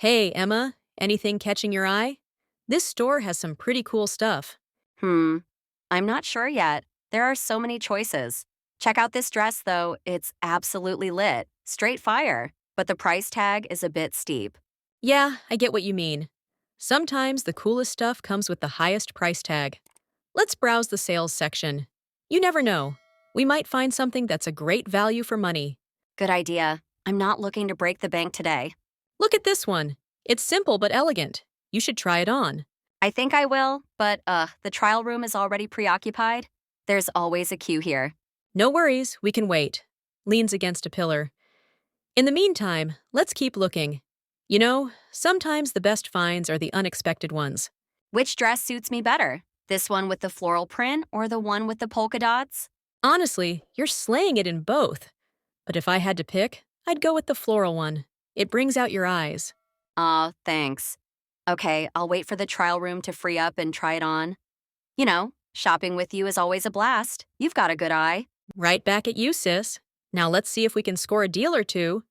Hey, Emma, anything catching your eye? This store has some pretty cool stuff. Hmm, I'm not sure yet. There are so many choices. Check out this dress, though. It's absolutely lit. Straight fire. But the price tag is a bit steep. Yeah, I get what you mean. Sometimes the coolest stuff comes with the highest price tag. Let's browse the sales section. You never know. We might find something that's a great value for money. Good idea. I'm not looking to break the bank today. Look at this one. It's simple but elegant. You should try it on. I think I will, but the trial room is already preoccupied. There's always a queue here. No worries, we can wait. Leans against a pillar. In the meantime, let's keep looking. You know, sometimes the best finds are the unexpected ones. Which dress suits me better? This one with the floral print or the one with the polka dots? Honestly, you're slaying it in both. But if I had to pick, I'd go with the floral one. It brings out your eyes. Aw, thanks. Okay, I'll wait for the trial room to free up and try it on. Shopping with you is always a blast. You've got a good eye. Right back at you, sis. Now let's see if we can score a deal or two.